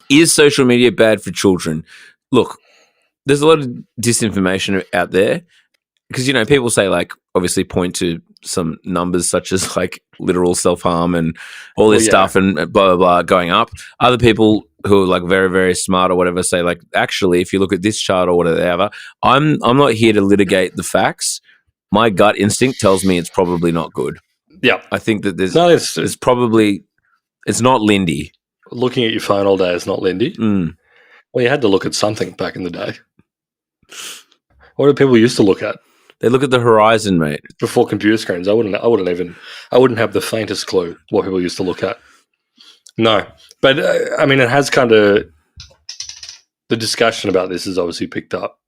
Is social media bad for children? Look, there's a lot of disinformation out there because, people say, like, obviously point to some numbers such as like literal self-harm and all this stuff and blah, blah, blah going up. Other people who are like very, very smart or whatever say, like, actually, if you look at this chart or whatever, I'm not here to litigate the facts. My gut instinct tells me it's probably not good. Yeah. I think that there's probably, it's not Lindy. Looking at your phone all day is not Lindy. Mm. Well, you had to look at something back in the day. What did people used to look at? They look at the horizon, mate. Before computer screens, I wouldn't have the faintest clue what people used to look at. No, but I mean, it has kind of, the discussion about this has obviously picked up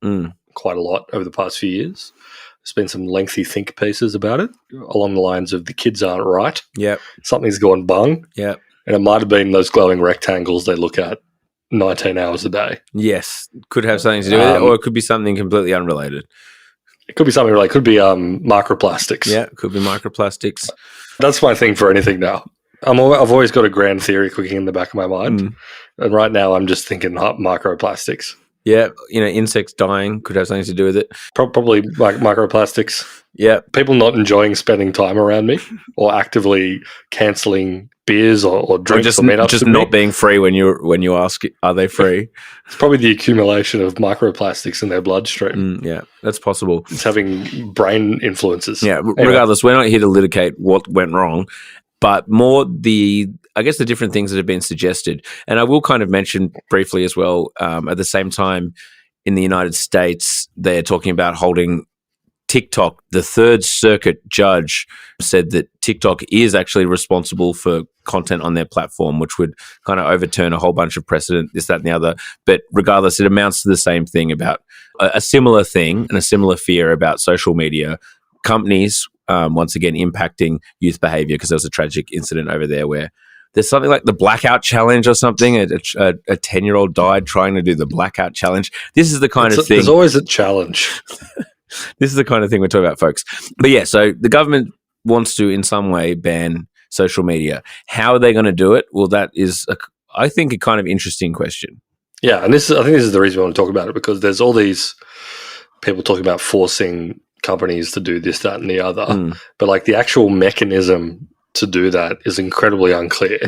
quite a lot over the past few years. There's been some lengthy think pieces about it along the lines of the kids aren't right. Yep. Something's gone bung. Yep. And it might have been those glowing rectangles they look at 19 hours a day. Yes. Could have something to do with it, or it could be something completely unrelated. It could be something like, could be microplastics. Yeah, it could be microplastics. That's my thing for anything now. I've always got a grand theory cooking in the back of my mind. And right now I'm just thinking microplastics. Yeah, insects dying could have something to do with it. Probably microplastics. Yeah. People not enjoying spending time around me or actively cancelling beers or drinks or meetups. Just not being free when you ask, are they free? It's probably the accumulation of microplastics in their bloodstream. Yeah, that's possible. It's having brain influences. Yeah, regardless, we're not here to litigate what went wrong, but more the different things that have been suggested. And I will kind of mention briefly as well, at the same time, in the United States, they're talking about holding TikTok. The Third Circuit judge said that TikTok is actually responsible for content on their platform, which would kind of overturn a whole bunch of precedent, this, that, and the other. But regardless, it amounts to the same thing about a similar thing and a similar fear about social media companies, once again, impacting youth behavior, because there was a tragic incident over there where there's something like the blackout challenge or something. A 10-year-old died trying to do the blackout challenge. This is the kind of thing. There's always a challenge. This is the kind of thing we're talking about, folks. But yeah, so the government wants to, in some way, ban social media. How are they going to do it? Well, that is, I think, a kind of interesting question. Yeah, and I think this is the reason we want to talk about it, because there's all these people talking about forcing companies to do this, that, and the other. But like the actual mechanism to do that is incredibly unclear.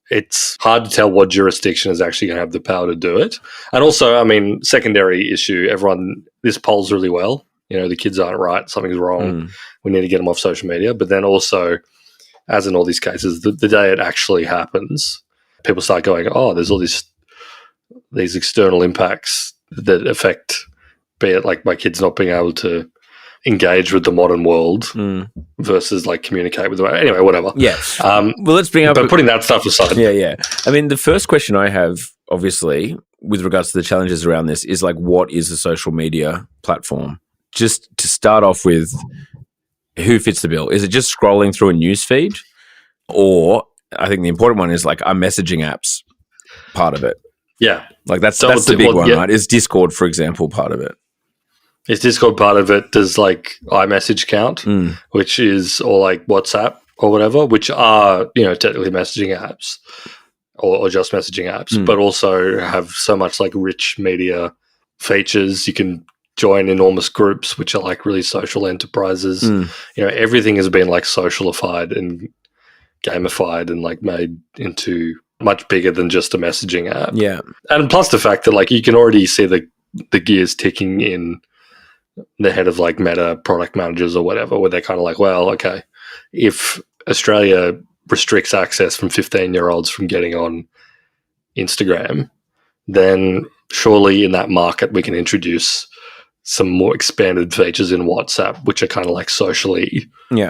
It's hard to tell what jurisdiction is actually going to have the power to do it. And also, I mean, secondary issue, this polls really well. The kids aren't right, something's wrong. We need to get them off social media. But then also, as in all these cases, the day it actually happens, people start going, oh, there's all these external impacts that affect, be it like my kids not being able to engage with the modern world versus like communicate with them. Anyway, whatever. Yeah. Well, let's bring up... But putting that stuff aside. Yeah. I mean, the first question I have, obviously, with regards to the challenges around this is like, what is a social media platform? Just to start off with, who fits the bill? Is it just scrolling through a news feed? Or I think the important one is like, are messaging apps part of it? Yeah. Like that's the big one, right? Is Discord, for example, part of it? Is Discord part of it? Does like iMessage count, which is, or like WhatsApp or whatever, which are, technically messaging apps or just messaging apps, but also have so much like rich media features. You can join enormous groups, which are like really social enterprises. Everything has been like socialified and gamified and like made into much bigger than just a messaging app. Yeah. And plus the fact that like you can already see the gears ticking in the head of like Meta product managers or whatever, where they're kind of like, well, okay, if Australia restricts access from 15-year-olds from getting on Instagram, then surely in that market we can introduce some more expanded features in WhatsApp, which are kind of like socially,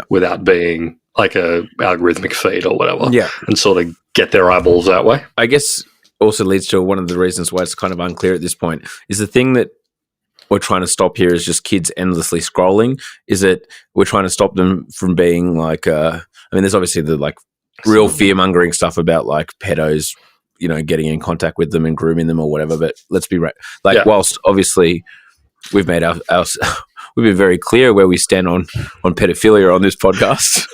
without being like a algorithmic feed or whatever, and sort of get their eyeballs that way. I guess also leads to one of the reasons why it's kind of unclear at this point is the thing that we're trying to stop here is just kids endlessly scrolling. Is it we're trying to stop them from being like, there's obviously the like real fear mongering stuff about like pedos, getting in contact with them and grooming them or whatever. But let's be right. Like, whilst obviously we've made our we've been very clear where we stand on pedophilia on this podcast.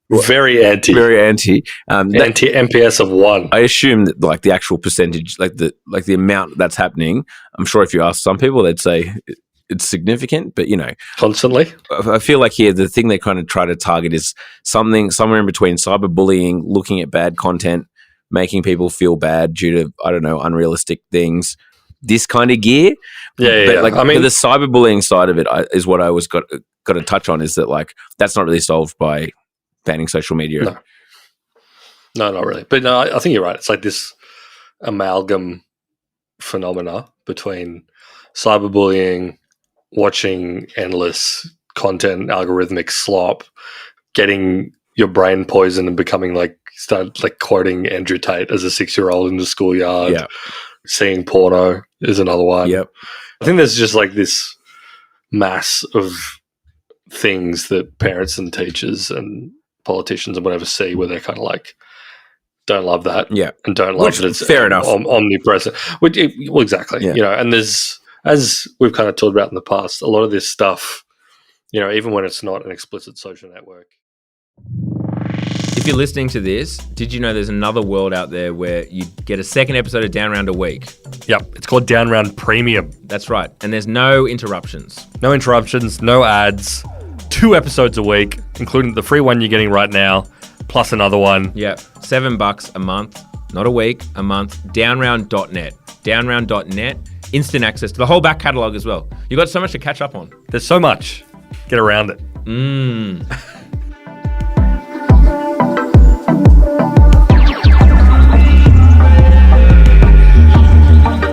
Very anti. Very anti. Anti MPS of 1. I assume that like the actual percentage, like the amount that's happening, I'm sure if you ask some people, they'd say it's significant, but constantly. I feel like here the thing they kind of try to target is something somewhere in between cyberbullying, looking at bad content, making people feel bad due to, I don't know, unrealistic things, this kind of gear. Yeah. But the cyberbullying side of it is what I was got to touch on, is that like that's not really solved by banning social media. No, not really. But no, I think you're right. It's like this amalgam phenomena between cyberbullying, watching endless content, algorithmic slop, getting your brain poisoned and becoming start quoting Andrew Tate as a 6-year-old in the schoolyard. Yeah. Seeing porno is another one. Yep. I think there's just like this mass of things that parents and teachers and politicians and whatever see where they're kind of like, don't love that. Yeah. And don't love that it's fair enough. Omnipresent. Well, exactly. Yeah. And there's, as we've kind of talked about in the past, a lot of this stuff, even when it's not an explicit social network. If you're listening to this, did you know there's another world out there where you get a second episode of Down Round a week? Yep. It's called Down Round Premium. That's right. And there's no interruptions. No interruptions, no ads, 2 episodes a week, including the free one you're getting right now, plus another one. Yep. $7 a month, not a week, a month. Downround.net. Downround.net. Instant access to the whole back catalogue as well. You've got so much to catch up on. There's so much. Get around it.